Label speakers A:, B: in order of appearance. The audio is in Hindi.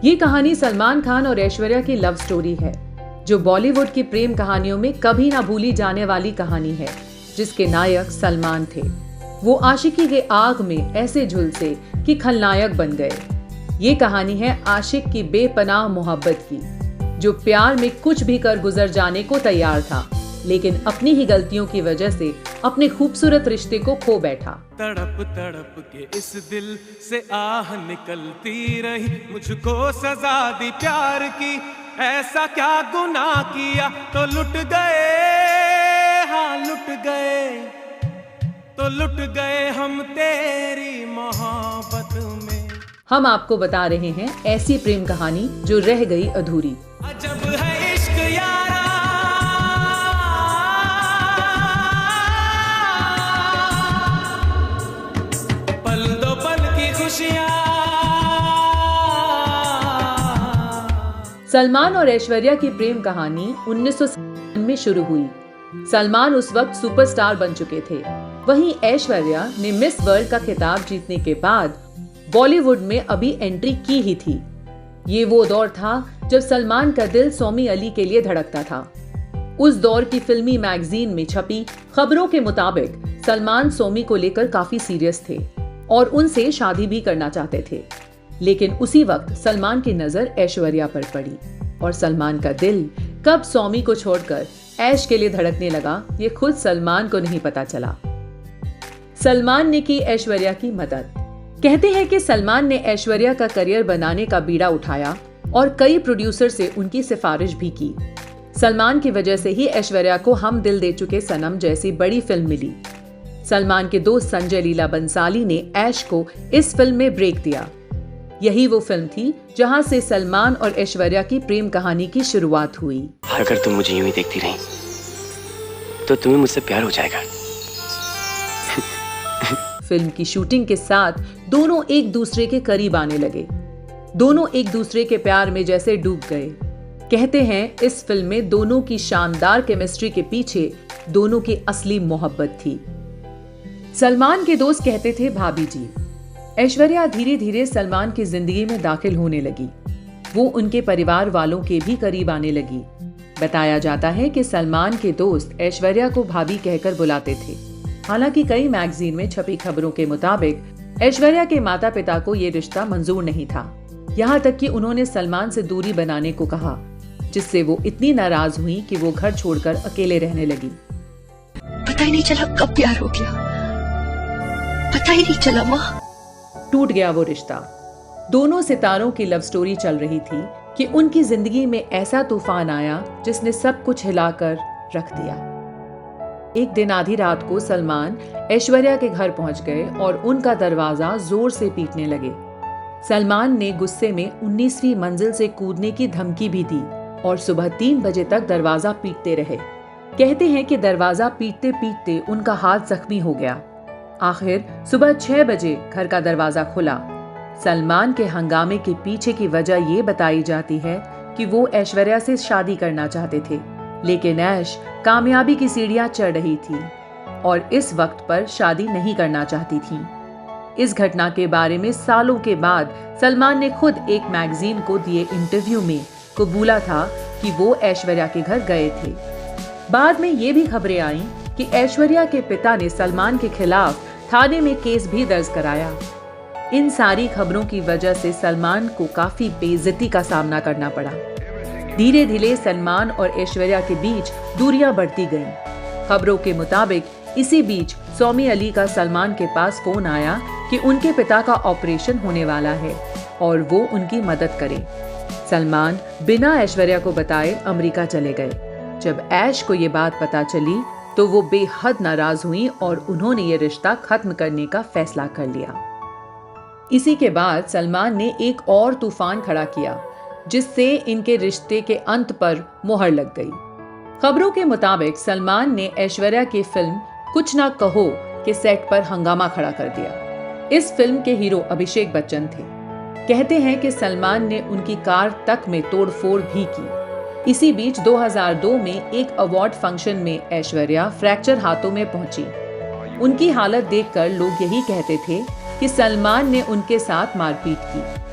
A: ये कहानी सलमान खान और ऐश्वर्या की लव स्टोरी है, जो बॉलीवुड की प्रेम कहानियों में कभी ना भूली जाने वाली कहानी है, जिसके नायक सलमान थे। वो आशिकी के आग में ऐसे झुलसे कि खलनायक बन गए। ये कहानी है आशिक की बेपनाह मोहब्बत की, जो प्यार में कुछ भी कर गुजर जाने को तैयार था, लेकिन अपनी ही गलतियों की वजह से अपने खूबसूरत रिश्ते को खो बैठा।
B: तड़प तड़प के इस दिल से आह निकलती रही, मुझको सजा दी प्यार की, ऐसा क्या गुनाह किया तो लुट गए, हाँ लुट गए, तो लुट गए हम तेरी मोहब्बत में।
A: हम आपको बता रहे हैं ऐसी प्रेम कहानी जो रह गई अधूरी।
B: अजब है इश्क यारा, पल दो पल की खुशियां।
A: सलमान और ऐश्वर्या की प्रेम कहानी 1997 में शुरू हुई। सलमान उस वक्त सुपरस्टार बन चुके थे। वहीं ऐश्वर्या ने मिस वर्ल्ड का खिताब जीतने के बाद बॉलीवुड में अभी एंट्री की ही थी। ये वो दौर था जब सलमान का दिल सौमी अली के लिए धड़कता था। उस दौर की फिल्मी मैगजीन में छपी खबरों के मुताबिक सलमान सौमी को लेकर काफी सीरियस थे और उनसे शादी भी करना चाहते थे। लेकिन उसी वक्त सलमान की नजर ऐश्वर्या पर पड़ी और सलमान का दिल कब सौमी को छोड़कर ऐश के लिए धड़कने लगा, ये खुद सलमान को नहीं पता चला। सलमान ने की ऐश्वर्या की मदद। कहते हैं कि सलमान ने ऐश्वर्या का करियर बनाने का बीड़ा उठाया और कई प्रोड्यूसर से उनकी सिफारिश भी की। सलमान की वजह से ही ऐश्वर्या को हम दिल दे चुके सनम जैसी बड़ी फिल्म मिली। सलमान के दोस्त संजय लीला बंसाली ने ऐश को इस फिल्म में ब्रेक दिया। यही वो फिल्म थी जहां से सलमान और ऐश्वर्या की प्रेम कहानी की शुरुआत हुई।
C: अगर तुम मुझे यूं ही देखती रही तो तुम्हें मुझसे प्यार हो जाएगा।
A: फिल्म की शूटिंग के साथ दोनों एक दूसरे के करीब आने लगे। दोनों एक दूसरे के प्यार में जैसे डूब गए। कहते हैं इस फिल्म में दोनों की शानदार केमिस्ट्री के पीछे दोनों की असली मोहब्बत थी। सलमान के दोस्त कहते थे भाभी जी। ऐश्वर्या धीरे धीरे सलमान की जिंदगी में दाखिल होने लगी। वो उनके परिवार वालों के भी करीब आने लगी। बताया जाता है कि सलमान के दोस्त ऐश्वर्या को भाभी कहकर बुलाते थे। हालांकि कई मैगजीन में छपी खबरों के मुताबिक ऐश्वर्या के माता पिता को ये रिश्ता मंजूर नहीं था। यहाँ तक कि उन्होंने सलमान से दूरी बनाने को कहा, जिससे वो इतनी नाराज हुई कि वो घर छोड़कर अकेले रहने लगी।
D: पता ही नहीं चला कब प्यार हो गया, पता ही नहीं चला माँ।
A: टूट गया वो रिश्ता। दोनों सितारों की लव स्टोरी चल रही थी कि उनकी जिंदगी में ऐसा तूफान आया जिसने सब कुछ हिलाकर रख दिया। एक दिन आधी रात को सलमान ऐश्वर्या के घर पहुंच गए और उनका दरवाजा जोर से पीटने लगे। सलमान ने गुस्से में 19वीं मंजिल से कूदने की धमकी भी दी और सुबह 3 बजे तक दरवाजा पीटते रहे। कहते हैं कि दरवाजा पीटते पीटते उनका हाथ जख्मी हो गया। आखिर सुबह 6 बजे घर का दरवाजा खुला। सलमान के हंगामे के पीछे की वजह ये बताई जाती है कि वो ऐश्वर्या से शादी करना चाहते थे, लेकिन ऐश कामयाबी की सीढ़ियां चढ़ रही थी और इस वक्त पर शादी नहीं करना चाहती थी। इस घटना के बारे में सालों के बाद सलमान ने खुद एक मैगजीन को दिए इंटरव्यू में कबूला था कि वो ऐश्वर्या के घर गए थे। बाद में ये भी खबरें आईं कि ऐश्वर्या के पिता ने सलमान के खिलाफ थाने में केस भी दर्ज कराया। इन सारी खबरों की वजह से सलमान को काफी बेइज्जती का सामना करना पड़ा। धीरे धीरे सलमान और ऐश्वर्या के बीच दूरियां बढ़ती गईं। खबरों के मुताबिक इसी बीच सौमी अली का सलमान के पास फोन आया कि उनके पिता का ऑपरेशन होने वाला है और वो उनकी मदद करे। सलमान बिना ऐश्वर्या को बताए अमेरिका चले गए। जब ऐश को ये बात पता चली तो वो बेहद नाराज हुई और उन्होंने ये रिश्ता खत्म करने का फैसला कर लिया। इसी के बाद सलमान ने एक और तूफान खड़ा किया, जिससे इनके रिश्ते के अंत पर मोहर लग गई। खबरों के मुताबिक सलमान ने ऐश्वर्या की फिल्म कुछ ना कहो के सेट पर हंगामा खड़ा कर दिया। इस फिल्म के हीरो अभिषेक बच्चन थे। कहते हैं कि सलमान ने उनकी कार तक में तोड़फोड़ भी की। इसी बीच 2002 में एक अवार्ड फंक्शन में ऐश्वर्या फ्रैक्चर हाथों में पहुंची। उनकी हालत देखकर लोग यही कहते थे कि सलमान ने उनके साथ मारपीट की।